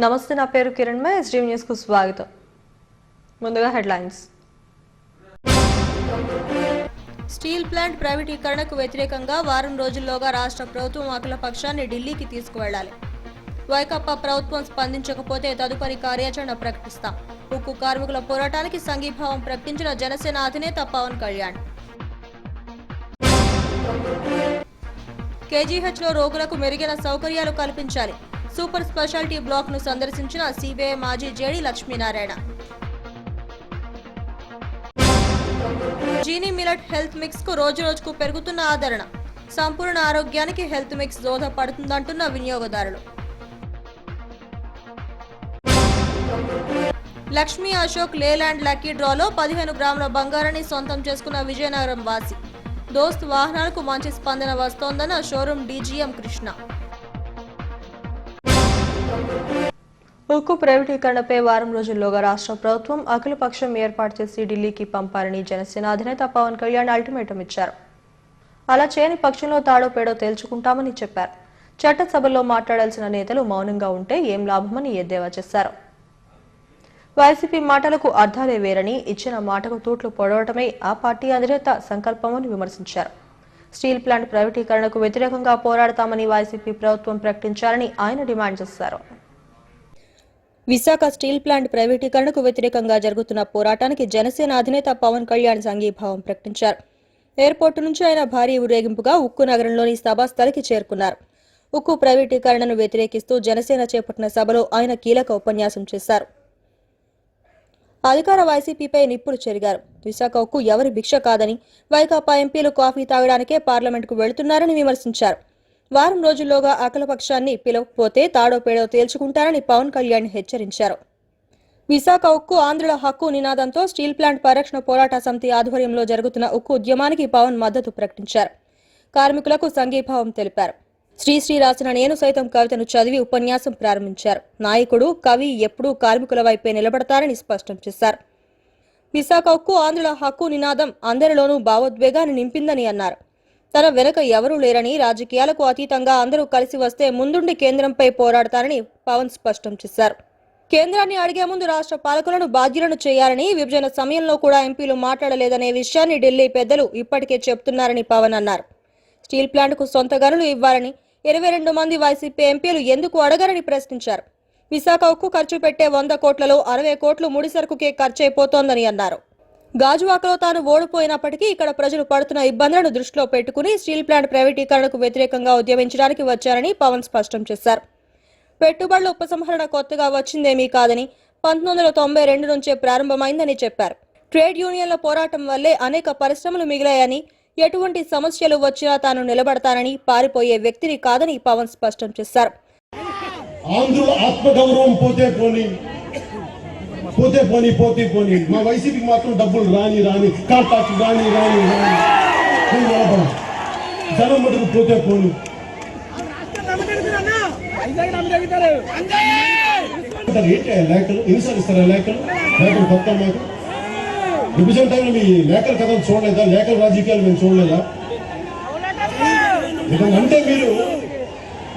నమస్తే, నా పేరు కిరణ్. ఎస్డీఎం న్యూస్ కు స్వాగతం. ముందుగా హెడ్లైన్స్. స్టీల్ ప్లాంట్ ప్రైవేటీకరణకు వ్యతిరేకంగా వారం రోజుల్లోగా రాష్ట్ర ప్రభుత్వం అఖిలపక్షాన్ని ఢిల్లీకి తీసుకువెళ్లాలి. వైకాపా ప్రభుత్వం స్పందించకపోతే తదుపరి కార్యాచరణ ప్రకటిస్తాం. ఉక్కు కార్మికుల పోరాటానికి సంఘీభావం ప్రకటించిన జనసేన అధినేత పవన్ కళ్యాణ్. కేజీహెచ్లో రోగులకు మెరుగైన సౌకర్యాలు కల్పించాలి. సూపర్ స్పెషాలిటీ బ్లాక్ ను సందర్శించిన సిబిఐ మాజీ JD Lakshminarayana. Jeeni millet health mix కు రోజుకు పెరుగుతున్న ఆదరణ. సంపూర్ణ ఆరోగ్యానికి హెల్త్ మిక్స్ దోహదపడుతుందంటున్న వినియోగదారులు. లక్ష్మీ అశోక్ లేలాండ్ లక్కీ డ్రాలో 15 గ్రాముల బంగారాన్ని సొంతం చేసుకున్న విజయనగరం వాసి. దోస్త్ వాహనాలకు మంచి స్పందన వస్తోందన్న షోరూం డీజీఎం కృష్ణ. ఉక్కు ప్రైవేటీకరణపై వారం రోజుల్లోగా రాష్ట్ర ప్రభుత్వం అఖిలపక్షం ఏర్పాటు చేసి ఢిల్లీకి పంపాలని జనసేన అధినేత పవన్ కళ్యాణ్ అల్టిమేటం ఇచ్చారు. అలా చేయని పక్షంలో తాడో పేడో తేల్చుకుంటామని చెప్పారు. చట్టసభలో మాట్లాడాల్సిన నేతలు మౌనంగా ఉంటే ఏం లాభమని ఎద్దేవా చేశారు. వైసీపీ మాటలకు అర్థాలే వేరని, ఇచ్చిన మాటకు తూట్లు పొడవటమే ఆ పార్టీ అధినేత సంకల్పమని విమర్శించారు. స్టీల్ ప్లాంట్ ప్రైవేటీకరణకు వ్యతిరేకంగా పోరాడతామని వైసీపీ ప్రభుత్వం ప్రకటించాలని ఆయన డిమాండ్ చేశారు. విశాఖ స్టీల్ ప్లాంట్ ప్రైవేటీకరణకు వ్యతిరేకంగా జరుగుతున్న పోరాటానికి జనసేన అధినేత పవన్ కళ్యాణ్ సంఘీభావం ప్రకటించారు. ఎయిర్పోర్టు నుంచి ఆయన భారీ ఊరేగింపుగా ఉక్కు నగరంలోని సభాస్థలికి చేరుకున్నారు. ఉక్కు ప్రైవేటీకరణను వ్యతిరేకిస్తూ జనసేన చేపట్టిన సభలో ఆయన కీలక ఉపన్యాసం చేశారు. అధికార వైసీపీపై నిప్పులు చెరిగారు. విశాఖ ఉక్కు ఎవరి భిక్ష కాదని, వైకాపా ఎంపీలు కాఫీ తాగడానికే పార్లమెంటుకు వెళుతున్నారని విమర్శించారు. వారం రోజుల్లోగా అఖిలపక్షాన్ని పిలవకపోతే తాడో పేడో తేల్చుకుంటారని పవన్ కళ్యాణ్ హెచ్చరించారు. విశాఖ ఉక్కు ఆంధ్రుల హక్కు నినాదంతో స్టీల్ ప్లాంట్ పరిరక్షణ పోరాట సమితి ఆధ్వర్యంలో జరుగుతున్న ఉక్కు ఉద్యమానికి పవన్ మద్దతు ప్రకటించారు. కార్మికులకు సంఘీభావం తెలిపారు. శ్రీశ్రీ రాసిన నేను సైతం కవితను చదివి ఉపన్యాసం ప్రారంభించారు. నాయకుడు, కవి ఎప్పుడూ కార్మికుల వైపే నిలబడతారని స్పష్టం చేశారు. విశాఖ ఉక్కు ఆంధ్రుల హక్కు నినాదం అందరిలోనూ భావోద్వేగాన్ని నింపిందని అన్నారు. తన వెనుక ఎవరూ లేరని, రాజకీయాలకు అతీతంగా అందరూ కలిసి వస్తే ముందుండి కేంద్రంపై పోరాడతారని పవన్ స్పష్టం చేశారు. కేంద్రాన్ని అడిగే ముందు రాష్ట్ర పాలకులను బాధ్యులను చేయాలని, విభజన సమయంలో కూడా ఎంపీలు మాట్లాడలేదనే విషయాన్ని ఢిల్లీ పెద్దలు ఇప్పటికే చెబుతున్నారని పవన్ అన్నారు. స్టీల్ ప్లాంట్కు సొంత గనులు ఇవ్వాలని 22 మంది వైసీపీ ఎంపీలు ఎందుకు అడగరని ప్రశ్నించారు. విశాఖ ఉక్కు ఖర్చు పెట్టే 100 కోట్లలో 60 కోట్లు ముడిసరుకుకే ఖర్చయిపోతోందని అన్నారు. గాజువాకలో తాను ఓడిపోయినప్పటికీ ఇక్కడ ప్రజలు పడుతున్న ఇబ్బందులను దృష్టిలో పెట్టుకుని స్టీల్ ప్లాంట్ ప్రైవేటీకరణకు వ్యతిరేకంగా ఉద్యమించడానికి వచ్చారని పవన్ స్పష్టం చేశారు. పెట్టుబడుల ఉపసంహరణ కొత్తగా వచ్చిందేమీ కాదని, 1992 నుంచే ప్రారంభమైందని చెప్పారు. ట్రేడ్ యూనియన్ల పోరాటం వల్లే అనేక పరిశ్రమలు మిగిలాయని, ఎటువంటి సమస్యలు వచ్చినా తాను నిలబడతానని, పారిపోయే వ్యక్తిని కాదని పవన్ స్పష్టం చేశారు. మా వైసీపీకి మాత్రం డబ్బులు రాని కాంటాక్ట్ రాని జనం మటుకు పోతే పోని. లేఖలు ఎన్నిసార్లు ఇస్తారా? లేఖలు కొత్త మాకు విభజన టైంలో మీ లేఖల కథలు చూడలేదా? లేఖల రాజకీయాలు మేము చూడలేదా? అంటే మీరు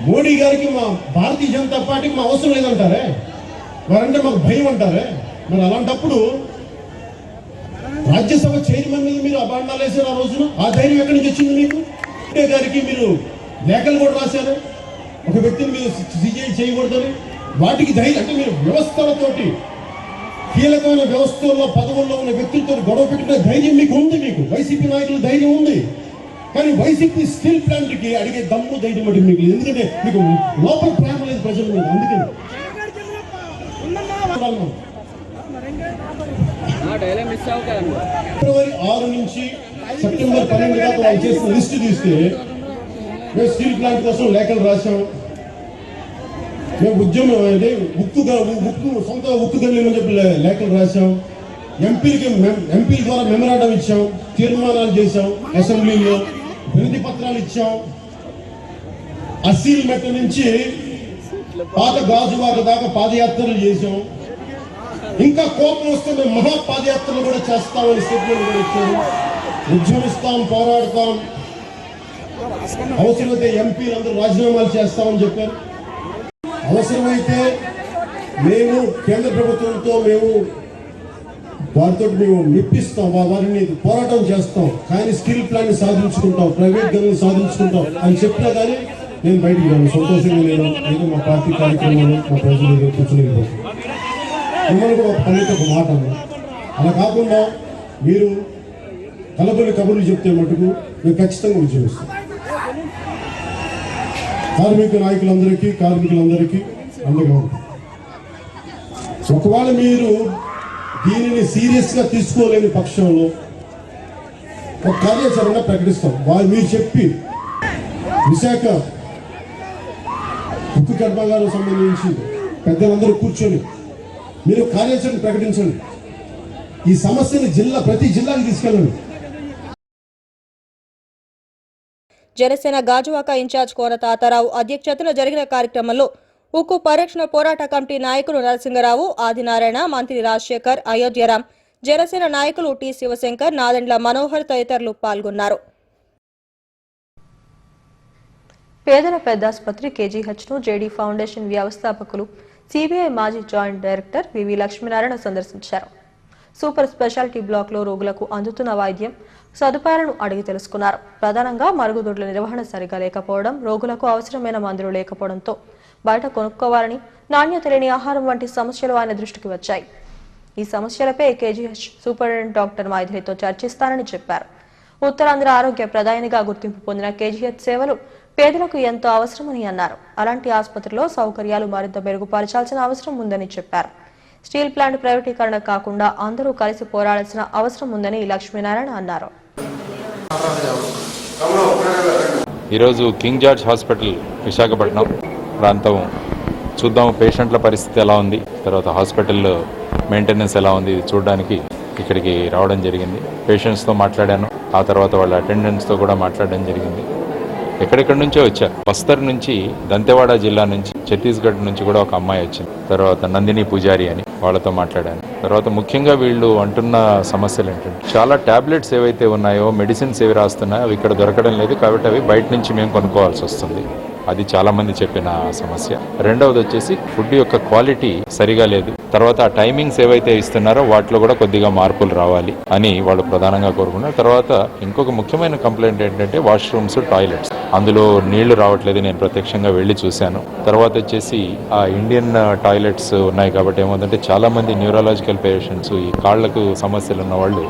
మోడీ గారికి, మా భారతీయ జనతా పార్టీకి మా అవసరం లేదంటారే, వారంటే మాకు భయం అంటారే. మరి అలాంటప్పుడు రాజ్యసభ చైర్మన్ మీద మీరు అబాండాలు వేశారు. ఆ రోజున ఆ ధైర్యం ఎక్కడి నుంచి వచ్చింది మీకు? గారికి మీరు లేఖలు కూడా రాశారు, ఒక వ్యక్తిని మీరు సిజై చేయకూడదని. వాటికి ధైర్యం అంటే మీరు వ్యవస్థలతోటి, కీలకమైన వ్యవస్థల్లో పదవుల్లో ఉన్న వ్యక్తులతో గొడవ పెట్టుకునే ధైర్యం మీకు ఉంది. మీకు వైసీపీ నాయకుల ధైర్యం ఉంది. కానీ వైసీపీ స్టీల్ ప్లాంట్కి అడిగే దమ్ము ధైర్యం అంటే మీకు, ఎందుకంటే మీకు లోపల ప్రేమ లేదు ప్రజల మీద. అందుకని ఫిబ్రవరి 6 నుంచి సెప్టెంబర్ 12 దాకా వాళ్ళు చేసిన లిస్టు తీస్తే, మేము స్టీల్ ప్లాంట్ కోసం లేఖలు రాశాం. మేము ఉద్యమం అంటే ఉక్కు సొంత ఉక్కు గల్లీమని చెప్పి లేఖలు రాశాం. ఎంపీల ద్వారా మెమరాండం ఇచ్చాం, తీర్మానాలు చేశాం, అసెంబ్లీలో వినతి పత్రాలు ఇచ్చాం. అసీల్ మెట్ట నుంచి పాత గాజువాక దాకా పాదయాత్రలు చేశాం. ఇంకా కోపం వస్తే మేము మహాపాదయాత్రలు కూడా చేస్తామని స్టేట్మెంట్ కూడా ఇచ్చారు. ఉద్యమిస్తాం, పోరాడతాం, అవసరమైతే ఎంపీలందరూ రాజీనామాలు చేస్తామని చెప్పారు. అవసరమైతే మేము కేంద్ర ప్రభుత్వంతో వారితో మేము మెప్పిస్తాం, వారిని పోరాటం చేస్తాం, కానీ స్టీల్ ప్లాంట్ సాధించుకుంటాం, ప్రైవేట్ గనులు సాధించుకుంటాం అని చెప్పినా కానీ నేను బయటికి రాను. సంతోషంగా నేను ఏదో మా పార్టీ కార్యక్రమాలు మా ప్రజలు ఏదో కూర్చుని మిమ్మల్ని కూడా ఒక పని ఒక మాట అలా కాకుండా మీరు కలబడి కబుర్లు చెప్తే మటుకు మేము ఖచ్చితంగా ఉద్యమిస్తాం. కార్మికులందరికీ అండగా ఉంటాం. ఒకవేళ మీరు దీనిని సీరియస్ గా తీసుకోలేని పక్షంలో ఒక కార్యాచరణ ప్రకటిస్తాం. మీరు చెప్పి విశాఖ ఉక్కు కర్మాగారం సంబంధించి పెద్దలందరూ కూర్చొని మీరు కార్యాచరణ ప్రకటించండి. ఈ సమస్యని ప్రతి జిల్లాకి తీసుకెళ్ళండి. జనసేన గాజువాక ఇన్ఛార్జ్ కోన తాతారావు అధ్యక్షతన జరిగిన కార్యక్రమంలో ఉక్కు పరిరక్షణ పోరాట కమిటీ నాయకులు నరసింగరావు, ఆదినారాయణ, మంత్రి రాజశేఖర్, అయోధ్యరాం, జనసేన నాయకులు టి శివశంకర్, నాదెండ్ల మనోహర్ తదితరులు పాల్గొన్నారు. పేదల పెద్దాసుపత్రి కేజీహెచ్ను జేడీ ఫౌండేషన్ వ్యవస్థాపకులు సిబిఐ మాజీ జాయింట్ డైరెక్టర్ వివి లక్ష్మీనారాయణ సందర్శించారు. సూపర్ స్పెషాలిటీ బ్లాక్లో రోగులకు అందుతున్న వైద్యం సదుపాయాలను అడిగి తెలుసుకున్నారు. ప్రధానంగా మరుగుదొడ్ల నిర్వహణ సరిగా లేకపోవడం, రోగులకు అవసరమైన మందులు లేకపోవడంతో బయట కొనుక్కోవాలని, నాణ్యత లేని ఆహారం వంటి సమస్యలు ఆయన దృష్టికి వచ్చాయి. ఈ సమస్యలపై కేజీహెచ్ సూపరింటెండెంట్ డాక్టర్ మైథిలితో చర్చిస్తానని చెప్పారు. ఉత్తరాంధ్ర ఆరోగ్య ప్రధానిగా గుర్తింపు పొందిన కేజీహెచ్ సేవలు పేదలకు ఎంతో అవసరమని అన్నారు. అలాంటి ఆసుపత్రిలో సౌకర్యాలు మరింత మెరుగుపరచాల్సిన అవసరం ఉందని చెప్పారు. స్టీల్ ప్లాంట్ ప్రైవేటీకరణ కాకుండా అందరూ కలిసి పోరాడాల్సిన అవసరం ఉందని లక్ష్మీనారాయణ అన్నారు. ఈరోజు కింగ్ జార్జ్ హాస్పిటల్ విశాఖపట్నం ప్రాంతం చూద్దాం, పేషెంట్ల పరిస్థితి ఎలా ఉంది, తర్వాత హాస్పిటల్ మెయింటెనెన్స్ ఎలా ఉంది ఇది చూడడానికి ఇక్కడికి రావడం జరిగింది. పేషెంట్స్తో మాట్లాడాను, ఆ తర్వాత వాళ్ళ అటెండెంట్స్తో కూడా మాట్లాడడం జరిగింది. ఎక్కడెక్కడి నుంచో వచ్చారు. బస్తర్ నుంచి, దంతెవాడ జిల్లా నుంచి, ఛత్తీస్గఢ్ నుంచి కూడా ఒక అమ్మాయి వచ్చింది. తర్వాత నందిని పూజారి అని, వాళ్ళతో మాట్లాడాను. తర్వాత ముఖ్యంగా వీళ్ళు అంటున్న సమస్యలు ఏంటంటే చాలా టాబ్లెట్స్ ఏవైతే ఉన్నాయో, మెడిసిన్స్ ఏవి రాస్తున్నాయో అవి ఇక్కడ దొరకడం లేదు, కాబట్టి అవి బయట నుంచి మేము కొనుక్కోవాల్సి వస్తుంది. అది చాలా మంది చెప్పిన సమస్య. రెండవది వచ్చేసి ఫుడ్ యొక్క క్వాలిటీ సరిగా లేదు. తర్వాత ఆ టైమింగ్స్ ఏవైతే ఇస్తున్నారో వాటిలో కూడా కొద్దిగా మార్పులు రావాలి అని వాళ్ళు ప్రధానంగా కోరుకున్నారు. తర్వాత ఇంకొక ముఖ్యమైన కంప్లైంట్ ఏంటంటే వాష్రూమ్స్, టాయిలెట్స్, అందులో నీళ్లు రావట్లేదు. నేను ప్రత్యక్షంగా వెళ్ళి చూశాను. తర్వాత వచ్చేసి ఆ ఇండియన్ టాయిలెట్స్ ఉన్నాయి కాబట్టి ఏమవుతుందంటే చాలా మంది న్యూరాలజికల్ పేషెంట్స్, ఈ కాళ్లకు సమస్యలు ఉన్న వాళ్ళు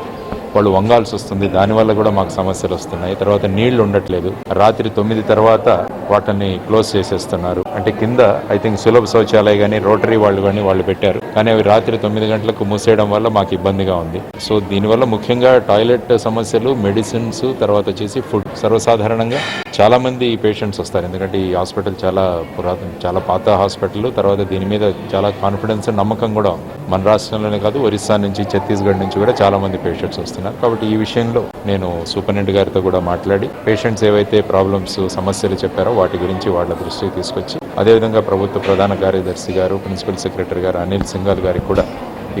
వంగాల్సి వస్తుంది. దానివల్ల కూడా మాకు సమస్యలు వస్తున్నాయి. తర్వాత నీళ్లు ఉండట్లేదు. రాత్రి 9 తర్వాత వాటిని క్లోజ్ చేసేస్తున్నారు. అంటే కింద ఐ థింక్ సులభ శౌచాలయ కానీ రోటరీ వాళ్ళు పెట్టారు, కానీ అవి రాత్రి 9 గంటలకు మూసేయడం వల్ల మాకు ఇబ్బందిగా ఉంది. సో దీనివల్ల ముఖ్యంగా టాయిలెట్ సమస్యలు, మెడిసిన్స్, తర్వాత వచ్చేసి ఫుడ్. సర్వసాధారణంగా చాలా మంది పేషెంట్స్ వస్తారు, ఎందుకంటే ఈ హాస్పిటల్ చాలా పురాతన, చాలా పాత హాస్పిటల్. తర్వాత దీని మీద చాలా కాన్ఫిడెన్స్, నమ్మకం కూడా ఉంది. మన రాష్ట్రంలోనే కాదు, ఒరిస్సా నుంచి, ఛత్తీస్గఢ్ నుంచి కూడా చాలా మంది పేషెంట్స్ వస్తున్నారు. కాబట్టి ఈ విషయంలో నేను సూపరింటెండెంట్ గారితో కూడా మాట్లాడి పేషెంట్స్ ఏవైతే ప్రాబ్లమ్స్, సమస్యలు చెప్పారో వాటి గురించి వాళ్ళ దృష్టికి తీసుకొచ్చి, అదేవిధంగా ప్రభుత్వ ప్రధాన కార్యదర్శి గారు, ప్రిన్సిపల్ సెక్రటరీ గారు అనిల్ సింఘాల్ గారికి కూడా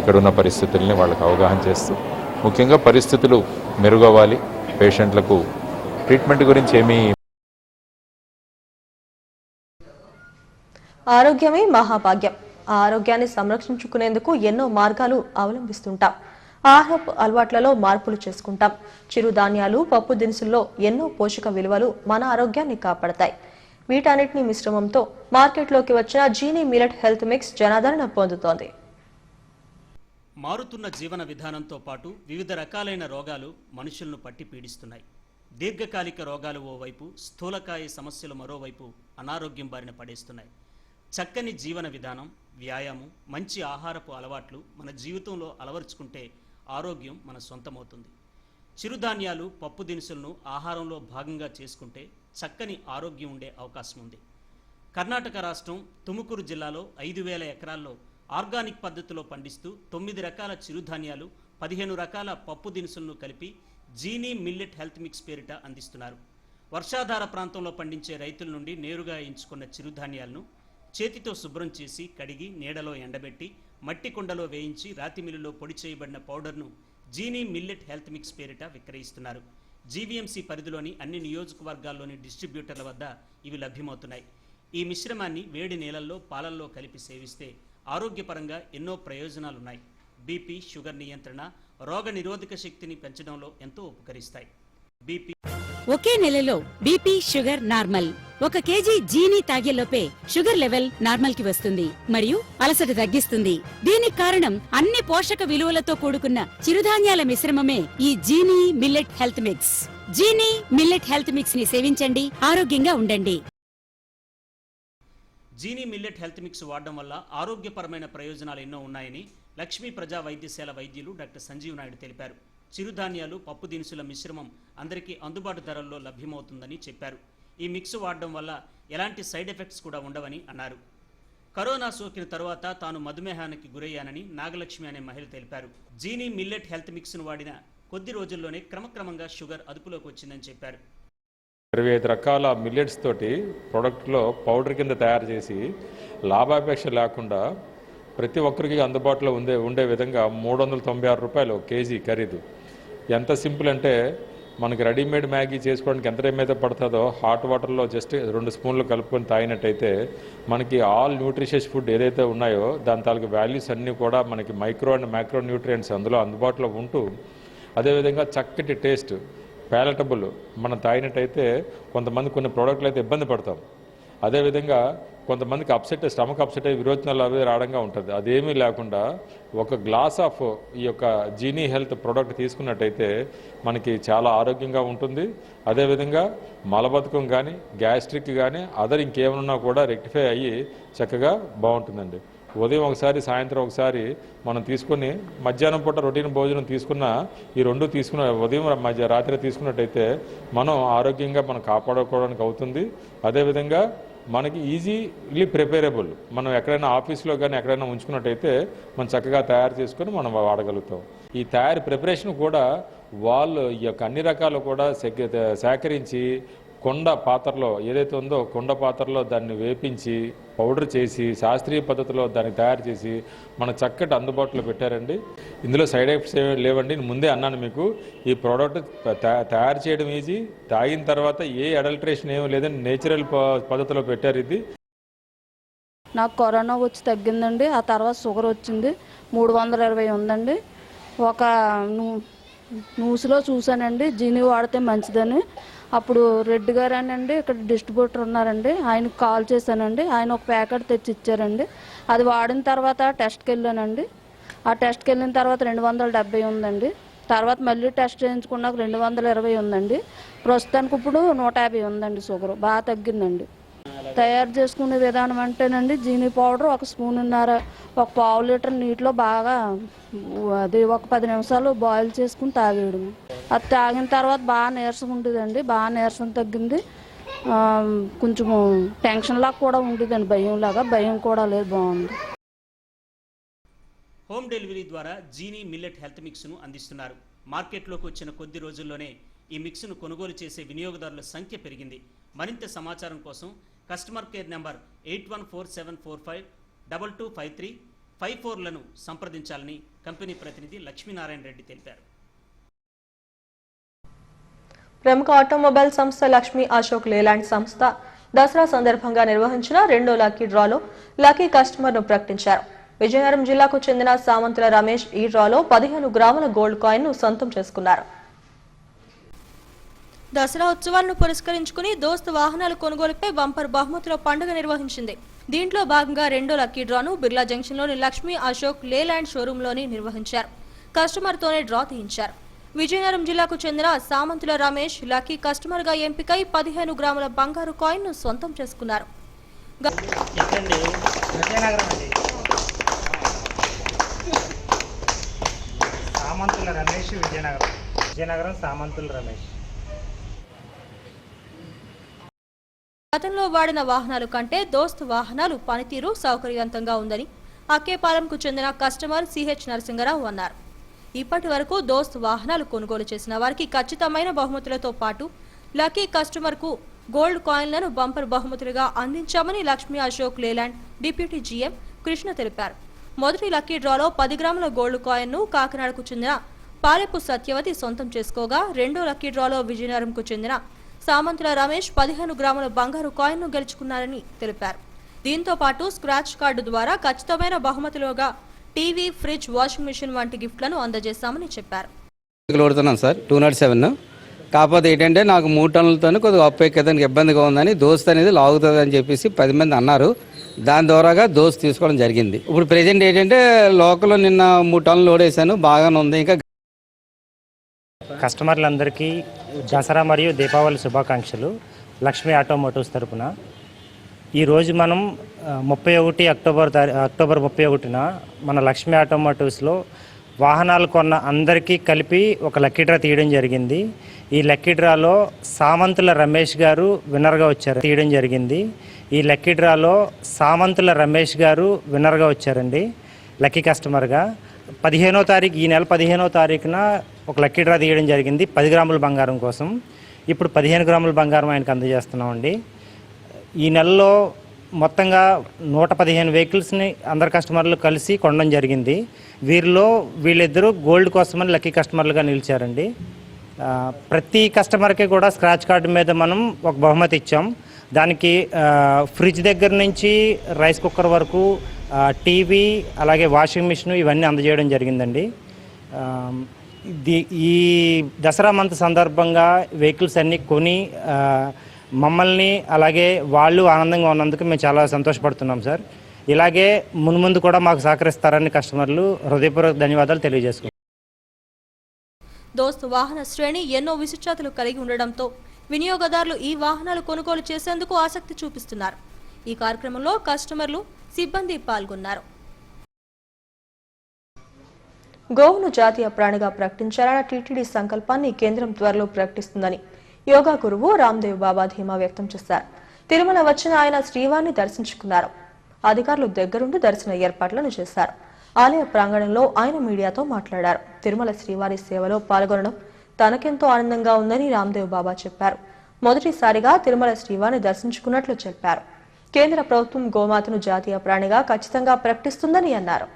ఇక్కడున్న పరిస్థితుల్ని వాళ్ళకి అవగాహన చేస్తూ, ముఖ్యంగా పరిస్థితులు మెరుగవ్వాలి, పేషెంట్లకు ట్రీట్మెంట్ గురించి ఏమీ. ఆరోగ్యమే మహాభాగ్యం. ఆ ఆరోగ్యాన్ని సంరక్షించుకునేందుకు ఎన్నో మార్గాలు అవలంబిస్తుంటాం. ఆహారపు అలవాట్లలో మార్పులు చేసుకుంటాం. చిరుధాన్యాలు, పప్పు దినుసుల్లో ఎన్నో పోషక విలువలు మన ఆరోగ్యాన్ని కాపాడతాయి. వీటన్నిటిని మిశ్రమంతో మార్కెట్లోకి వచ్చిన జీనీ మిల్లెట్ హెల్త్ మిక్స్ జనాదరణ పొందుతోంది. మారుతున్న జీవన విధానంతో పాటు వివిధ రకాలైన రోగాలు మనుషులను పట్టి పీడిస్తున్నాయి. దీర్ఘకాలిక రోగాలు ఓవైపు, స్థూలకాయ సమస్యలు మరోవైపు అనారోగ్యం బారిన పడేస్తున్నాయి. చక్కని జీవన విధానం, వ్యాయామం, మంచి ఆహారపు అలవాట్లు మన జీవితంలో అలవర్చుకుంటే ఆరోగ్యం మన సొంతమవుతుంది. చిరుధాన్యాలు, పప్పు దినుసులను ఆహారంలో భాగంగా చేసుకుంటే చక్కని ఆరోగ్యం ఉండే అవకాశం ఉంది. కర్ణాటక రాష్ట్రం తుముకూరు జిల్లాలో 5,000 ఎకరాల్లో ఆర్గానిక్ పద్ధతిలో పండిస్తూ 9 రకాల చిరుధాన్యాలు, 15 రకాల పప్పు దినుసులను కలిపి జీనీ మిల్లెట్ హెల్త్ మిక్స్ పేరిట అందిస్తున్నారు. వర్షాధార ప్రాంతంలో పండించే రైతుల నుండి నేరుగా ఎంచుకున్న చిరుధాన్యాలను చేతితో శుభ్రం చేసి, కడిగి, నీడలో ఎండబెట్టి, మట్టి కుండలో వేయించి, రాతి మిల్లులో పొడి చేయబడిన పౌడర్ను జీనీ మిల్లెట్ హెల్త్ మిక్స్ పేరిట విక్రయిస్తున్నారు. జీవీఎంసీ పరిధిలోని అన్ని నియోజకవర్గాల్లోని డిస్ట్రిబ్యూటర్ల వద్ద ఇవి లభ్యమవుతున్నాయి. ఈ మిశ్రమాన్ని వేడి నీళ్ళల్లో, పాలల్లో కలిపి సేవిస్తే ఆరోగ్యపరంగా ఎన్నో ప్రయోజనాలున్నాయి. బీపీ, షుగర్ నియంత్రణ, రోగ నిరోధక శక్తిని పెంచడంలో ఎంతో ఉపకరిస్తాయి. బీపీ ఒకే నెలలో BP, sugar normal. 1 KG Jeeni తాగేలోపే షుగర్ లెవెల్ నార్మల్ కి వస్తుంది మరియు అలసట తగ్గిస్తుంది. దీనికి కారణం అన్ని పోషక విలువలతో కూడుకున్న చిరుధాన్యాల మిశ్రమమే ఈ Jeeni millet health mix. Jeeni millet health mix ని సేవించండి, ఆరోగ్యంగా ఉండండి. జీనీ మిల్లెట్ హెల్త్ మిక్స్ వాడడం వల్ల ఆరోగ్యపరమైన ప్రయోజనాలు ఎన్నో ఉన్నాయని లక్ష్మీ ప్రజా వైద్యశాల వైద్యులు డాక్టర్ సంజీవ్ నాయుడు తెలిపారు. చిరుధాన్యాలు, పప్పు దినుసుల మిశ్రమం అందరికీ అందుబాటు ధరల్లో లభ్యమవుతుందని చెప్పారు. ఈ మిక్స్ వాడడం వల్ల ఎలాంటి సైడ్ ఎఫెక్ట్స్ కూడా ఉండవని అన్నారు. కరోనా సోకిన తరువాత తాను మధుమేహానికి గురయ్యానని నాగలక్ష్మి అనే మహిళ తెలిపారు. జీనీ మిల్లెట్ హెల్త్ మిక్స్ను వాడిన కొద్ది రోజుల్లోనే క్రమక్రమంగా షుగర్ అదుపులోకి వచ్చిందని చెప్పారు. 25 రకాల మిల్లెట్స్ తోటి ప్రోడక్ట్లో పౌడర్ కింద తయారు చేసి లాభాపేక్ష లేకుండా ప్రతి ఒక్కరికి అందుబాటులో ఉండే విధంగా 396 రూపాయలు కేజీ ఖరీదు. ఎంత సింపుల్ అంటే మనకి రెడీమేడ్ మ్యాగీ చేసుకోవడానికి ఎంత టైం అయితే పడుతుందో హాట్ వాటర్లో జస్ట్ 2 స్పూన్లు కలుపుకొని తాగినట్టయితే మనకి ఆల్ న్యూట్రిషియస్ ఫుడ్ ఏదైతే ఉన్నాయో దాని తాలూకు వాల్యూస్ అన్నీ కూడా మనకి మైక్రో అండ్ మైక్రో న్యూట్రియంట్స్ అందులో అందుబాటులో ఉంటూ అదేవిధంగా చక్కటి టేస్ట్ ప్యాలటబుల్ మనం తాగినట్టయితే కొంతమంది కొన్ని ప్రోడక్ట్లు అయితే ఇబ్బంది పడతాం. అదేవిధంగా కొంతమందికి స్టమక్ అప్సెట్ అయ్యి విరోచనాలు అవి రావడంగా ఉంటుంది. అదేమీ లేకుండా 1 గ్లాస్ ఆఫ్ ఈ యొక్క జీనీ హెల్త్ ప్రోడక్ట్ తీసుకున్నట్టయితే మనకి చాలా ఆరోగ్యంగా ఉంటుంది. అదేవిధంగా మలబద్ధకం కానీ గ్యాస్ట్రిక్ కానీ అదర్ ఇంకేమన్నా కూడా రెక్టిఫై అయ్యి చక్కగా బాగుంటుందండి. ఉదయం ఒకసారి, సాయంత్రం ఒకసారి మనం తీసుకొని మధ్యాహ్నం పూట రొటీన్ భోజనం తీసుకున్న ఈ 2 తీసుకున్న ఉదయం రాత్రి తీసుకున్నట్టయితే మనం ఆరోగ్యంగా మనం కాపాడుకోవడానికి అవుతుంది. అదేవిధంగా మనకి ఈజీలీ ప్రిపేరబుల్. మనం ఎక్కడైనా ఆఫీస్లో కానీ ఎక్కడైనా ఉంచుకున్నట్టయితే మనం చక్కగా తయారు చేసుకొని మనం వాడగలుగుతాం. ఈ తయారీ ప్రిపరేషన్ కూడా వాళ్ళు ఈ యొక్క అన్ని రకాలు కూడా సేకరించి కొండ పాత్రలో ఏదైతే ఉందో కొండ పాత్రలో దాన్ని వేపించి పౌడర్ చేసి శాస్త్రీయ పద్ధతిలో దాన్ని తయారు చేసి మన చక్కటి అందుబాటులో పెట్టారండి. ఇందులో సైడ్ ఎఫెక్ట్స్ ఏమీ లేవండి. ముందే అన్నాను మీకు, ఈ ప్రోడక్ట్ తయారు చేయడం ఈజీ, తాగిన తర్వాత ఏ అడల్ట్రేషన్ ఏమీ లేదని నేచురల్ పద్ధతిలో పెట్టారు. ఇది నాకు కరోనా వచ్చి తగ్గిందండి. ఆ తర్వాత షుగర్ వచ్చింది, 320 ఉందండి. ఒక న్యూస్లో చూశానండి జీని వాడితే మంచిదని. అప్పుడు రెడ్డి గారు అనండి ఇక్కడ డిస్ట్రిబ్యూటర్ ఉన్నారండి, ఆయనకు కాల్ చేశానండి. ఆయన ఒక ప్యాకెట్ తెచ్చి ఇచ్చారండి. అది వాడిన తర్వాత టెస్ట్కి వెళ్ళానండి. ఆ టెస్ట్కి వెళ్ళిన తర్వాత 270 ఉందండి. తర్వాత మళ్ళీ టెస్ట్ చేయించుకున్నాక 220 ఉందండి. ప్రస్తుతానికి ఇప్పుడు 150 ఉందండి. షుగర్ బాగా తగ్గిందండి. తయారు చేసుకునే విధానం అంటేనండి జీని పౌడర్ 1 స్పూన్నర 1 పావు లీటర్ నీటిలో బాగా అది ఒక 10 నిమిషాలు బాయిల్ చేసుకుని తాగేయడం. అది తాగిన తర్వాత బాగా నీరసం ఉంటుందండి. బాగా నీరసం తగ్గింది. కొంచెము టెన్షన్ లాగా కూడా ఉంటుందండి, భయం కూడా లేదు, బాగుంది. హోమ్ డెలివరీ ద్వారా జీనీ మిల్లెట్ హెల్త్ మిక్స్ను అందిస్తున్నారు. మార్కెట్లోకి వచ్చిన కొద్ది రోజుల్లోనే ఈ మిక్స్ను కొనుగోలు చేసే వినియోగదారుల సంఖ్య పెరిగింది. మరింత సమాచారం కోసం కస్టమర్ కేర్ నెంబర్ 814745225354లను సంప్రదించాలని కంపెనీ ప్రతినిధి లక్ష్మీనారాయణ రెడ్డి తెలిపారు. ప్రముఖ ఆటోమొబైల్ సంస్థ లక్ష్మీ అశోక్ లేలాండ్ సంస్థ దసరా సందర్భంగా నిర్వహించిన 2వ లక్కీ డ్రాలో లక్కీ కస్టమర్ను ప్రకటించారు. విజయనగరం జిల్లాకు చెందిన సామంతుల రమేష్ ఈ డ్రాలో 15 గ్రాముల గోల్డ్ కాయిన్ ను సొంతం చేసుకున్నారు. దసరా ఉత్సవాలను పురస్కరించుకుని దోస్త్ వాహనాల కొనుగోలుపై బంపర్ బహుమతుల పండుగ నిర్వహించింది. దీంట్లో భాగంగా 2వ లక్కీ డ్రాను బిర్లా జంక్షన్లోని లక్ష్మీ అశోక్ లేలాండ్ షోరూంలోని నిర్వహించారు. కస్టమర్తోనే డ్రా తీయించారు. విజయనగరం జిల్లాకు చెందిన సామంతుల రమేష్ లక్కీ కస్టమర్ గా ఎంపికై 15 గ్రాముల బంగారు కాయిన్ ను సొంతం చేసుకున్నారు. సామంతుల రమేష్, విజయనగరం సామంతుల రమేష్. గతంలో వాడిన వాహనాలు కంటే దోస్త్ వాహనాలు పనితీరు సౌకర్యవంతంగా ఉందని అక్కేపాలెంకు చెందిన కస్టమర్ సిహెచ్ నరసింగరావు అన్నారు. ఇప్పటి వరకు దోస్త్ వాహనాలు కొనుగోలు చేసిన వారికి ఖచ్చితమైన బహుమతులతో పాటు లక్కీ కస్టమర్ కు గోల్డ్ కాయిన్లను బంపర్ బహుమతులుగా అందించామని Lakshmi Ashok Leyland deputy GM Krishna తెలిపారు. మొదటి లక్కీ డ్రాలో 10 గ్రాముల గోల్డ్ కాయిన్ ను కాకినాడకు చెందిన పాలెపు సత్యవతి సొంతం చేసుకోగా, 2వ లక్కీ డ్రాలో విజయనగరంకు చెందిన సామంతుల రమేష్ 15 గ్రాముల బంగారు కాయిన్ ను గెలుచుకున్నారని తెలిపారు. దీంతో పాటు స్క్రాచ్ కార్డు ద్వారా ఖచ్చితమైన బహుమతిలోగా టీవీ, ఫ్రిడ్జ్, వాషింగ్ మిషన్ వంటి గిఫ్ట్లను అందజేశామని చెప్పారు. కొడుతున్నాను సార్ 207. కాకపోతే ఏంటంటే నాకు 3 టన్నులతో కొద్దిగా అప్పు ఎక్కేదానికి ఇబ్బందిగా ఉందని దోస్త్ అనేది లాగుతుంది అని చెప్పేసి 10 మంది అన్నారు. దాని ద్వారాగా దోస్త్ తీసుకోవడం జరిగింది. ఇప్పుడు ప్రెజెంట్ ఏంటంటే లోకల్లో నిన్న 3 టన్నులు లోడ్ వేసాను, బాగానే ఉంది. ఇంకా కస్టమర్లందరికీ దసరా మరియు దీపావళి శుభాకాంక్షలు. లక్ష్మీ ఆటోమోటివ్స్ తరపున ఈరోజు మనం 31 అక్టోబర్ 31న మన లక్ష్మీ ఆటోమోటివ్స్లో వాహనాలు కొన్న అందరికీ కలిపి ఒక లక్కీ డ్రా తీయడం జరిగింది. ఈ లక్కీ డ్రాలో సామంతుల రమేష్ గారు విన్నర్గా వచ్చారు. ఈ లక్కీ డ్రాలో సామంతుల రమేష్ గారు విన్నర్గా వచ్చారండి, లక్కీ కస్టమర్గా. 15వ తారీఖు, ఈ నెల 15వ తారీఖున ఒక లక్కీ డ్రా తీయడం జరిగింది 10 గ్రాముల బంగారం కోసం. ఇప్పుడు 15 గ్రాముల బంగారం ఆయనకు అందజేస్తున్నామండి. ఈ నెలలో మొత్తంగా 115 వెహికల్స్ని అందరు కస్టమర్లు కలిసి కొనడం జరిగింది. వీళ్ళిద్దరూ గోల్డ్ కోసమని లక్కీ కస్టమర్లుగా నిలిచారండి. ప్రతి కస్టమర్కి కూడా స్క్రాచ్ కార్డు మీద మనం ఒక బహుమతి ఇచ్చాం. దానికి ఫ్రిడ్జ్ దగ్గర నుంచి రైస్ కుక్కర్ వరకు, టీవీ, అలాగే వాషింగ్ మిషన్ ఇవన్నీ అందజేయడం జరిగిందండి. ఈ దసరా మంత్ సందర్భంగా వెహికల్స్ అన్నీ కొని మమ్మల్ని అలాగే వాళ్ళు ఆనందంగా ఉన్నందుకు మేము చాలా సంతోషపడుతున్నాం సార్. ఇలాగే మున్ముందు కూడా మాకు సహకరిస్తారని కస్టమర్లు హృదయపూర్వక ధన్యవాదాలు తెలియజేసుకుంటాం. దోస్త్ వాహన శ్రేణి ఎన్నో విశిష్టతలు కలిగి ఉండడంతో వినియోగదారులు ఈ వాహనాలు కొనుగోలు చేసేందుకు ఆసక్తి చూపిస్తున్నారు. ఈ కార్యక్రమంలో కస్టమర్లు, సిబ్బంది పాల్గొన్నారు. గోవును జాతీయ ప్రాణిగా ప్రకటించాలన్న టీటీడీ సంకల్పాన్ని కేంద్రం త్వరలో ప్రకటిస్తుందని యోగా గురువు రామ్దేవ్ బాబా ధీమా వ్యక్తం చేశారు. తిరుమల వచ్చిన ఆయన శ్రీవారిని దర్శించుకున్నారు. అధికారులు దగ్గరుండి దర్శన ఏర్పాట్లను చేశారు. ఆలయ ప్రాంగణంలో ఆయన మీడియాతో మాట్లాడారు. తిరుమల శ్రీవారి సేవలో పాల్గొనడం తనకెంతో ఆనందంగా ఉందని రామ్దేవ్ బాబా చెప్పారు. మొదటిసారిగా తిరుమల శ్రీవారిని దర్శించుకున్నట్లు చెప్పారు. కేంద్ర ప్రభుత్వం గోమాతను జాతీయ ప్రాణిగా ఖచ్చితంగా ప్రకటిస్తుందని అన్నారు.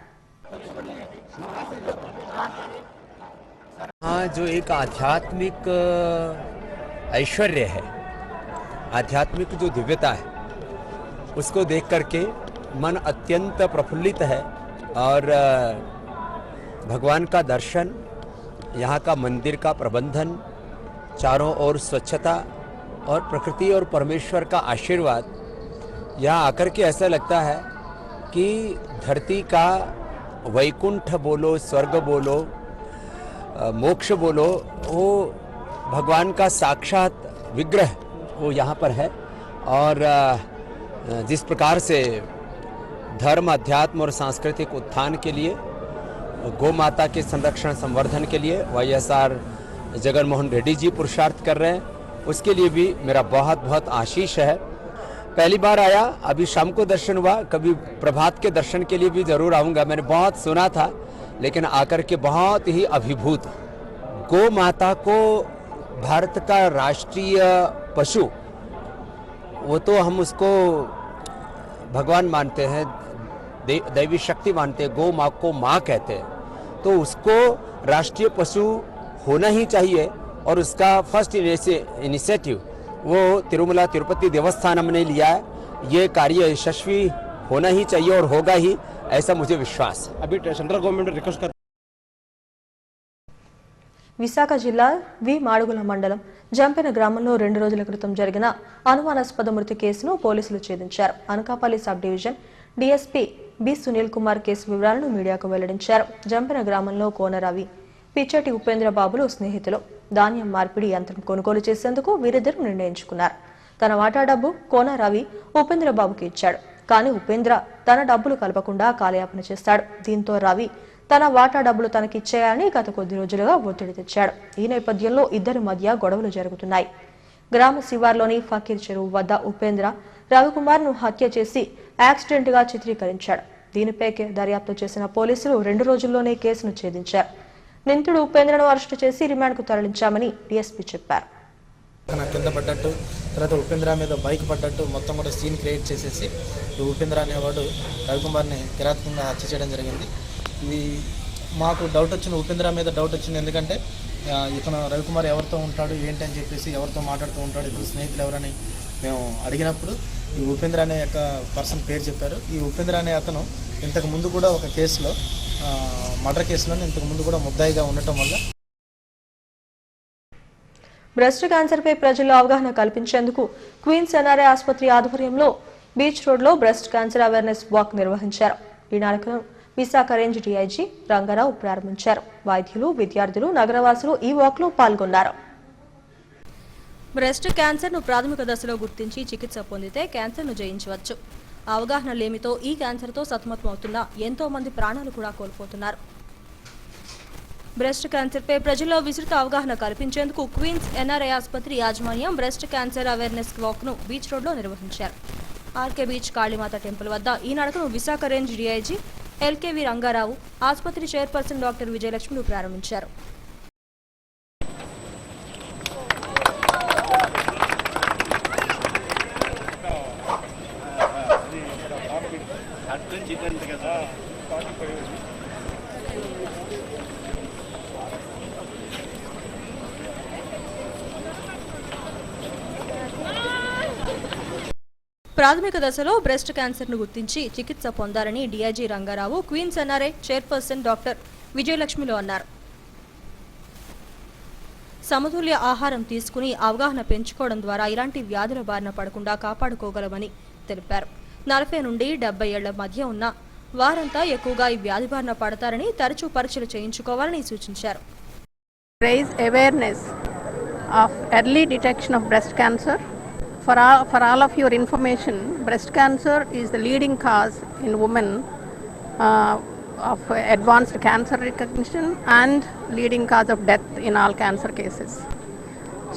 जो एक आध्यात्मिक ऐश्वर्य है, आध्यात्मिक जो दिव्यता है, उसको देख करके मन अत्यंत प्रफुल्लित है. और भगवान का दर्शन, यहाँ का मंदिर का प्रबंधन, चारों ओर स्वच्छता और प्रकृति और परमेश्वर का आशीर्वाद, यहाँ आकर के ऐसा लगता है कि धरती का वैकुंठ बोलो, स्वर्ग बोलो, मोक्ष बोलो, वो भगवान का साक्षात विग्रह वो यहाँ पर है. और जिस प्रकार से धर्म, अध्यात्म और सांस्कृतिक उत्थान के लिए, गौ माता के संरक्षण संवर्धन के लिए YSR जगन मोहन रेड्डी जी पुरुषार्थ कर रहे हैं, उसके लिए भी मेरा बहुत बहुत आशीष है. पहली बार आया, अभी शाम को दर्शन हुआ, कभी प्रभात के दर्शन के लिए भी जरूर आऊँगा. मैंने बहुत सुना था, लेकिन आकर के बहुत ही अभिभूत. गौ माता को भारत का राष्ट्रीय पशु, वो तो हम उसको भगवान मानते हैं, दैवी शक्ति मानते हैं, गौ माँ को माँ कहते हैं, तो उसको राष्ट्रीय पशु होना ही चाहिए. और उसका फर्स्ट इनिशिएटिव वो तिरुमला तिरुपति देवस्थानम ने लिया है. ये कार्य यशस्वी होना ही चाहिए और होगा ही, ऐसा मुझे विश्वास है. अभी सेंट्रल गवर्नमेंट रिक्वेस्ट कर విశాఖ జిల్లా మాడుగుల మండలం జంపెన గ్రామంలో 2 రోజుల క్రితం జరిగిన అనుమానాస్పద మృతి కేసును పోలీసులు ఛేదించారు. Anakapalli sub division DSP B Sunil Kumar case వివరాలను మీడియాకు వెల్లడించారు. జంపెన గ్రామంలో కోన రవి, పిచ్చటి ఉపేంద్ర బాబులు స్నేహితులు. ధాన్యం మార్పిడి యంత్రం కొనుగోలు చేసేందుకు వీరిద్దరూ నిర్ణయించుకున్నారు. తన వాటా డబ్బు కోన రవి ఉపేంద్ర బాబుకి ఇచ్చాడు. కానీ ఉపేంద్ర తన డబ్బులు కలపకుండా కాలయాపన చేస్తాడు. దీంతో రవి తన వాటా డబ్బులు తనకిచ్చేయాలని గత కొద్ది రోజులుగా ఒత్తిడి తెచ్చాడు. ఈ నేపథ్యంలో ఇద్దరి మధ్య గొడవలు జరుగుతున్నాయి. గ్రామ శివార్లోని ఫకీర్ చెరువు వద్ద ఉపేంద్ర రవికుమార్ను హత్య చేసి యాక్సిడెంట్ గా చిత్రీకరించాడు. దీనిపై దర్యాప్తు చేసిన పోలీసులు 2 రోజుల్లోనే కేసును ఛేదించారు. నిందితుడు ఉపేంద్రను అరెస్టు చేసి రిమాండ్కు తరలించామని డీఎస్పీ చెప్పారు. కింద పడ్డట్టు, తర్వాత ఉపేంద్ర మీద బైక్ పడ్డట్టు మొత్తం కూడా సీన్ క్రియేట్ చేసేసి ఉపేంద్ర అనేవాడు రవికుమార్ని కిరాతకంగా హత్య చేయడం జరిగింది. ఇది మాకు డౌట్ వచ్చింది, ఉపేంద్ర మీద డౌట్ వచ్చింది. ఎందుకంటే ఇతను రవికుమార్ ఎవరితో ఉంటాడు ఏంటి అని చెప్పేసి, ఎవరితో మాట్లాడుతూ ఉంటాడు, ఇతను స్నేహితులు ఎవరని మేము అడిగినప్పుడు ఈ ఉపేంద్ర అనే యొక్క పర్సన్ పేరు చెప్పారు. ఈ ఉపేంద్ర అనే అతను ఇంతకు ముందు కూడా ఒక కేసులో మర్డర్ కేసులో ఇంతకు ముందు కూడా ముద్దాయిగా ఉండటం వల్ల బ్రెస్ట్ క్యాన్సర్పై ప్రజల్లో అవగాహన కల్పించేందుకు క్వీన్స్ ఎన్ఆర్ఐ ఆసుపత్రి ఆధ్వర్యంలో బీచ్ రోడ్లో బ్రెస్ట్ క్యాన్సర్ అవేర్నెస్ వాక్ నిర్వహించారు. ఈ నాలుగు విశాఖ రేంజ్ డీఐజీ రంగారావు ప్రారంభించారు. వైద్యులు, విద్యార్థులు, నగరవాసులు ఈ వాక్లో పాల్గొన్నారు. బ్రెస్ట్ క్యాన్సర్ను ప్రాథమిక దశలో గుర్తించి చికిత్స పొందితే క్యాన్సర్ను జయించవచ్చు. అవగాహన లేమితో ఈ క్యాన్సర్తో సతమతమవుతున్న ఎంతో మంది ప్రాణాలు కూడా కోల్పోతున్నారు. బ్రెస్ట్ క్యాన్సర్పై ప్రజల్లో విస్తృత అవగాహన కల్పించేందుకు క్వీన్స్ ఎన్ఆర్ఐ ఆసుపత్రి యాజమాన్యం బ్రెస్ట్ క్యాన్సర్ అవేర్నెస్ వాక్ను బీచ్ రోడ్లో నిర్వహించారు. ఆర్కే బీచ్ కాళీమాత టెంపుల్ వద్ద ఈ నడకను Visakha range DIG LKV Rangarao, ఆసుపత్రి చైర్పర్సన్ డాక్టర్ విజయలక్ష్మిలు ప్రారంభించారు. ప్రాథమిక దశలో బ్రెస్ట్ క్యాన్సర్ను గుర్తించి చికిత్స పొందాలని DIG Rangarao, queens NRI chairperson doctor విజయలక్ష్మిలు అన్నారు. సమతుల్య ఆహారం తీసుకుని అవగాహన పెంచుకోవడం ద్వారా ఇలాంటి వ్యాధుల బారిన పడకుండా కాపాడుకోగలమని తెలిపారు. 40 నుండి 70 ఏళ్ల మధ్య ఉన్న వారంతా ఎక్కువగా ఈ వ్యాధి బారిన పడతారని, తరచూ పరీక్షలు చేయించుకోవాలని సూచించారు. Raise awareness of early detection of breast cancer. For all of your information, breast cancer is the leading cause in women of advanced cancer recognition and leading cause of death in all cancer cases.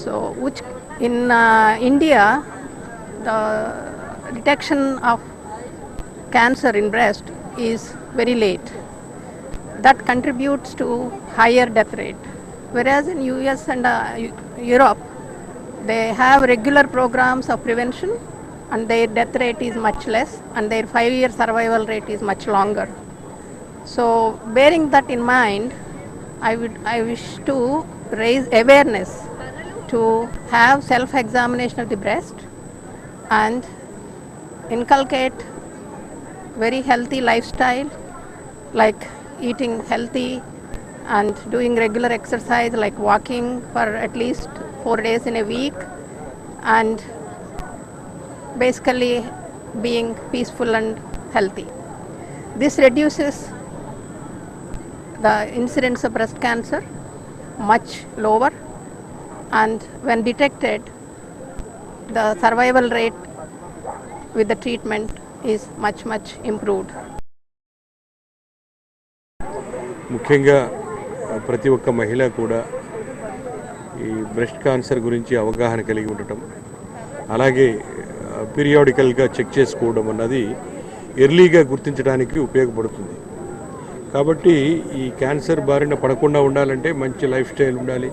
So, which in India, the detection of cancer in breast is very late. That contributes to higher death rate. Whereas in US and Europe, they have regular programs of prevention and their death rate is much less and their 5-year survival rate is much longer. So bearing that in mind, I wish to raise awareness to have self-examination of the breast and inculcate very healthy lifestyle like eating healthy and doing regular exercise like walking for at least 4 days in a week and basically being peaceful and healthy. This reduces the incidence of breast cancer much lower, and when detected, the survival rate with the treatment is much improved. ముఖ్యంగా ప్రతి ఒక్క మహిళ కూడా ఈ breast cancer గురించి అవగాహన కలిగి ఉండటం, అలాగే పీరియాడికల్గా చెక్ చేసుకోవడం అన్నది ఎర్లీగా గుర్తించడానికి ఉపయోగపడుతుంది. కాబట్టి ఈ క్యాన్సర్ బారిన పడకుండా ఉండాలంటే మంచి లైఫ్ స్టైల్ ఉండాలి,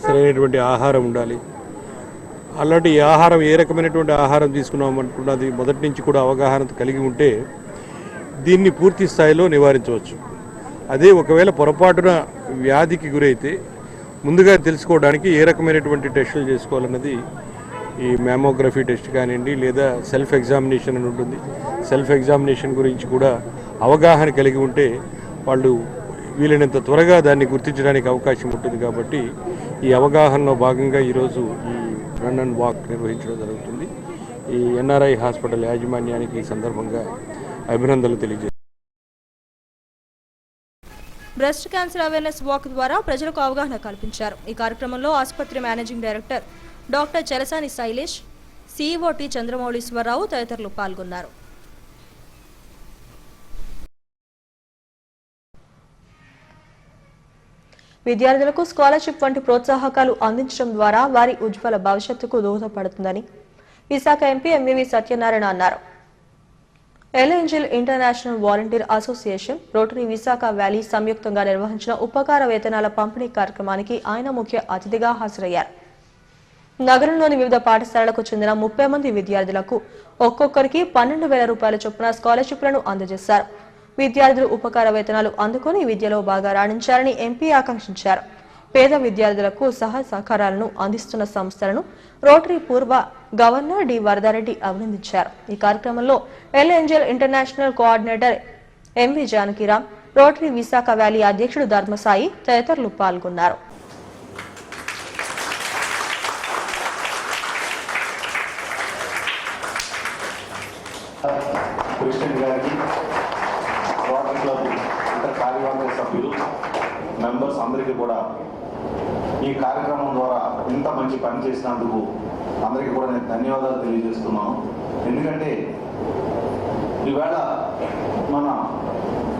సరైనటువంటి ఆహారం ఉండాలి. అలాంటి ఆహారం ఏ రకమైనటువంటి ఆహారం తీసుకున్నామనుకున్నది మొదటి నుంచి కూడా అవగాహన కలిగి ఉంటే దీన్ని పూర్తి స్థాయిలో నివారించవచ్చు. అదే ఒకవేళ పొరపాటున వ్యాధికి గురైతే ముందుగా తెలుసుకోవడానికి ఏ రకమైనటువంటి టెస్టులు చేసుకోవాలన్నది ఈ మ్యామోగ్రఫీ టెస్ట్ కానివ్వండి, లేదా సెల్ఫ్ ఎగ్జామినేషన్ అని ఉంటుంది. సెల్ఫ్ ఎగ్జామినేషన్ గురించి కూడా అవగాహన కలిగి ఉంటే వాళ్ళు వీలైనంత త్వరగా దాన్ని గుర్తించడానికి అవకాశం ఉంటుంది. కాబట్టి ఈ అవగాహనలో భాగంగా ఈరోజు ఈ రన్ అండ్ వాక్ నిర్వహించడం జరుగుతుంది. ఈ ఎన్ఆర్ఐ హాస్పిటల్ యాజమాన్యానికి ఈ సందర్భంగా అభినందనలు తెలియజేస్తారు. బ్రెస్ట్ క్యాన్సర్ అవేర్నెస్ వాక్ ద్వారా ప్రజలకు అవగాహన కల్పించారు. ఈ కార్యక్రమంలో ఆసుపత్రి managing director doctor Chalasani Shailesh, CEO T Chandramouleeswararao తదితరులు పాల్గొన్నారు. విద్యార్థులకు స్కాలర్షిప్ వంటి ప్రోత్సాహకాలు అందించడం ద్వారా వారి ఉజ్వల భవిష్యత్తుకు దోహదపడుతుందని విశాఖ ఎంపీ ఎంవివి సత్యనారాయణ అన్నారు. L Angel international volunteer association, rotary Visakha valley సంయుక్తంగా నిర్వహించిన ఉపకార వేతనాల పంపిణీ కార్యక్రమానికి ఆయన ముఖ్య అతిథిగా హాజరయ్యారు. నగరంలోని వివిధ పాఠశాలలకు చెందిన 30 మంది విద్యార్థులకు ఒక్కొక్కరికి 12,000 రూపాయల చొప్పున స్కాలర్షిప్లను అందజేశారు. విద్యార్థులు ఉపకార వేతనాలు అందుకుని విద్యలో బాగా రాణించాలని ఎంపీ ఆకాంక్షించారు. పేద విద్యార్థులకు సహాయ సహకారాలను అందిస్తున్న సంస్థలను రోటరీ పూర్వ గవర్నర్ డి వరదారెడ్డి అభినందించారు. ఈ కార్యక్రమంలో L Angel International coordinator MV Janakiram, Rotary Visakha Valley అధ్యక్షుడు ధర్మసాయి తదితరులు పాల్గొన్నారు. ప్రెసిడెంట్ గారికి, రోటరీ క్లబ్ ఇతర కార్యవర్గ సభ్యులు, మెంబర్స్ అందరికీ కూడా ఈ కార్యక్రమం ద్వారా ఇంత మంచి పని చేసినందుకు అందరికీ కూడా నేను ధన్యవాదాలు తెలియజేస్తున్నాను. ఎందుకంటే ఈవేళ మన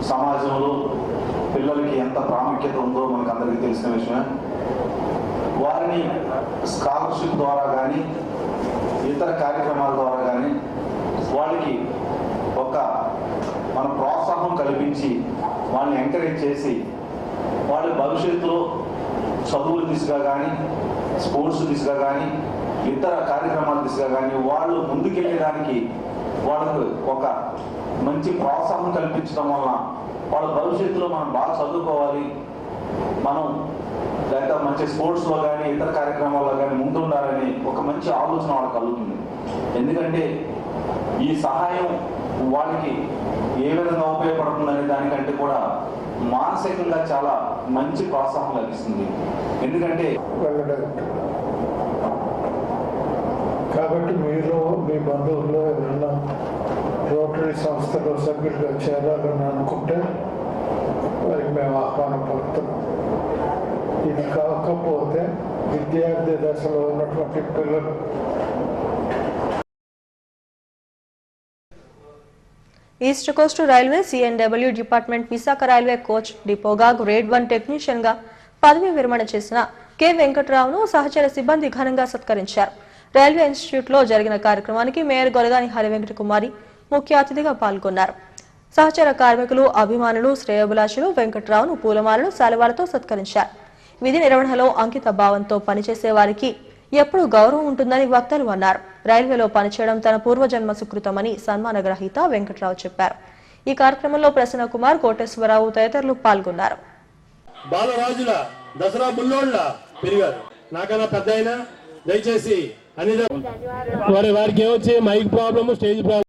సమాజంలో పిల్లలకి ఎంత ప్రాముఖ్యత ఉందో మనకు అందరికీ తెలిసిన విషయమే. వారిని స్కాలర్షిప్ ద్వారా కానీ ఇతర కార్యక్రమాల ద్వారా కానీ వాళ్ళకి ఒక మన ప్రోత్సాహం కల్పించి వాళ్ళని ఎంకరేజ్ చేసి వాళ్ళ భవిష్యత్తులో చదువుల దిశగా కానీ, స్పోర్ట్స్ దిశగా కానీ, ఇతర కార్యక్రమాల దిశగా కానీ వాళ్ళు ముందుకెళ్ళేదానికి వాళ్ళకు ఒక మంచి ప్రోత్సాహం కల్పించడం వలన వాళ్ళ భవిష్యత్తులో మనం బాగా చదువుకోవాలి, మనం లేదా మంచి స్పోర్ట్స్లో కానీ ఇతర కార్యక్రమాల్లో కానీ ముందుండాలని ఒక మంచి ఆలోచన వాళ్ళకి కలుగుతుంది. ఎందుకంటే ఈ సహాయం వాళ్ళకి ఏ విధంగా ఉపయోగపడుతుందనే దానికంటే కూడా మానసికంగా చాలా మంచి ప్రోత్సాహం లభిస్తుంది. ఎందుకంటే కాబట్టి మీరు మీ బంధువుల్లో ఎవరైనా రోటరీ సంస్థలో సభ్యులుగా చేరాలని అనుకుంటే వారికి మేము ఆహ్వానం పలుకుతున్నాం. ఇది కాకపోతే విద్యార్థి దశలో ఉన్నటువంటి పిల్లలు east coast railway CNW department Visakha railway coach డిపోగా గ్రేడ్ 1 టెక్నీషియన్ గా పదవి విరమణ చేసిన కె వెంకట్రావును సహచర సిబ్బంది ఘనంగా సత్కరించారు. రైల్వే ఇన్స్టిట్యూట్ లో జరిగిన కార్యక్రమానికి మేయర్ గొలగాని హరివెంకట కుమారి ముఖ్య అతిథిగా పాల్గొన్నారు. సహచర కార్మికులు, అభిమానులు, శ్రేయోభిలాషులు వెంకట్రావును పూలమాలలు, శాలువాలతో సత్కరించారు. విధి నిర్వహణలో అంకిత భావంతో పనిచేసే వారికి ఎప్పుడూ గౌరవం ఉంటుందని వక్తలు అన్నారు. రైల్వేలో పనిచేయడం తన పూర్వజన్మ సుకృతమని సన్మాన గ్రహీత వెంకట్రావు చెప్పారు. ఈ కార్యక్రమంలో ప్రసన్న కుమార్, కోటేశ్వరరావు తదితరులు పాల్గొన్నారు. బాలరాజుల దసరా బుల్లోళ్ళ పెరిగారు. నాకన్నా పెద్ద అయినా దయచేసి అని వారికి ఏమొచ్చి మైక్ ప్రాబ్లమ్, స్టేజ్ ప్రాబ్లం.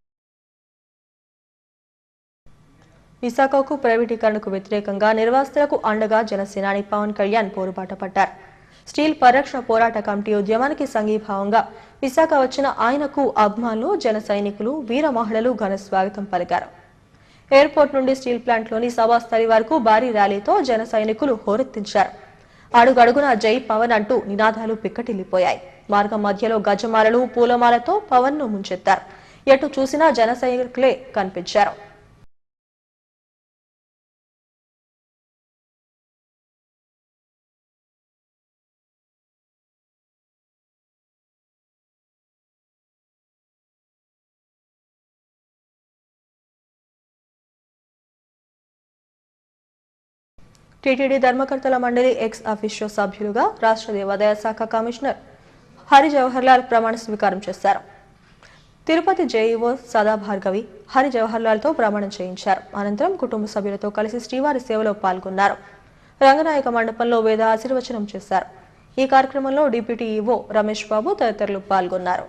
విశాఖకు ప్రైవేటీకరణకు వ్యతిరేకంగా నిర్వాసితులకు అండగా జనసేనాని పవన్ కళ్యాణ్ పోరుబాట పడ్డారు. స్టీల్ పరిరక్షణ పోరాట కమిటీ ఉద్యమానికి సంఘీభావంగా విశాఖ వచ్చిన ఆయనకు అభిమానులు, జన సైనికులు, వీర మహిళలు ఘన స్వాగతం పలికారు. ఎయిర్పోర్ట్ నుండి స్టీల్ ప్లాంట్లోని సభాస్థలి వరకు భారీ ర్యాలీతో జన సైనికులు హోరెత్తించారు. అడుగడుగున జై పవన్ అంటూ నినాదాలు పిక్కటిల్లిపోయాయి. మార్గం మధ్యలో గజమాలలు, పూలమాలతో పవన్ ను ముంచెత్తారు. ఎటు చూసినా జన సైనికులే కనిపించారు. టీటీడీ ధర్మకర్తల మండలి ఎక్స్ అఫీషియో సభ్యులుగా రాష్ట్ర దేవాదాయ శాఖ కమిషనర్ హరి జవహర్లాల్ ప్రమాణ స్వీకారం చేశారు. తిరుపతి జేఈఓ సదాభార్గవి హరి జవహర్లాల్తో ప్రమాణం చేయించారు. అనంతరం కుటుంబ సభ్యులతో కలిసి శ్రీవారి సేవలో పాల్గొన్నారు. రంగనాయక మండపంలో వేద ఆశీర్వచనం చేశారు. ఈ కార్యక్రమంలో డిప్యూటీ ఈవో రమేష్ బాబు తదితరులు పాల్గొన్నారు.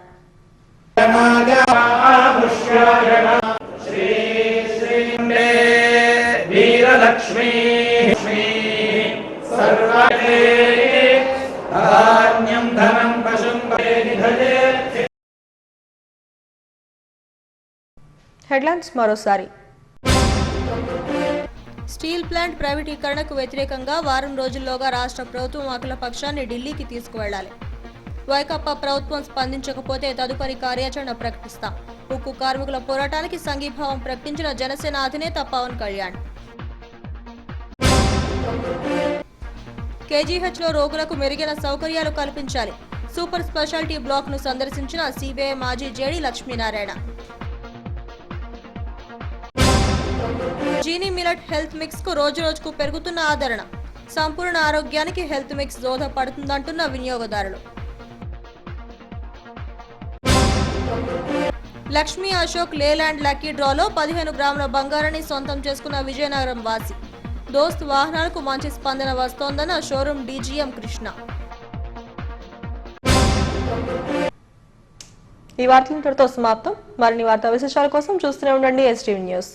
హెడ్లైన్స్ మరోసారి. స్టీల్ ప్లాంట్ ప్రైవేటీకరణకు వ్యతిరేకంగా వారం రోజుల్లోగా రాష్ట్ర ప్రభుత్వం అఖిల పక్షాన్ని ఢిల్లీకి తీసుకువెళ్లాలి. వైకాపా ప్రభుత్వం స్పందించకపోతే తదుపరి కార్యాచరణ ప్రకటిస్తాం. ఉక్కు కార్మికుల పోరాటానికి సంఘీభావం ప్రకటించిన జనసేన అధినేత పవన్ కళ్యాణ్. కేజీహెచ్లో రోగులకు మెరుగైన సౌకర్యాలు కల్పించాలి. సూపర్ స్పెషాలిటీ బ్లాక్ ను సందర్శించిన సిబిఐ మాజీ JD Lakshminarayana. Jeeni millet health mix కు రోజురోజుకు పెరుగుతున్న ఆదరణ. సంపూర్ణ ఆరోగ్యానికి హెల్త్ మిక్స్ దోహదపడుతుందంటున్న వినియోగదారులు. లక్ష్మీ అశోక్ లేలాండ్ లక్కీ డ్రాలో 15 గ్రాముల బంగారాన్ని సొంతం చేసుకున్న విజయనగరం వాసి. దోస్త్ వాహనాలకు మంచి స్పందన వస్తోందన్న షోరూం డీజీఎం కృష్ణ. ఈ వార్తలు ఇంతటితో సమాప్తం. మరిన్ని వార్తా విశేషాల కోసం చూస్తూనే ఉండండి STV న్యూస్.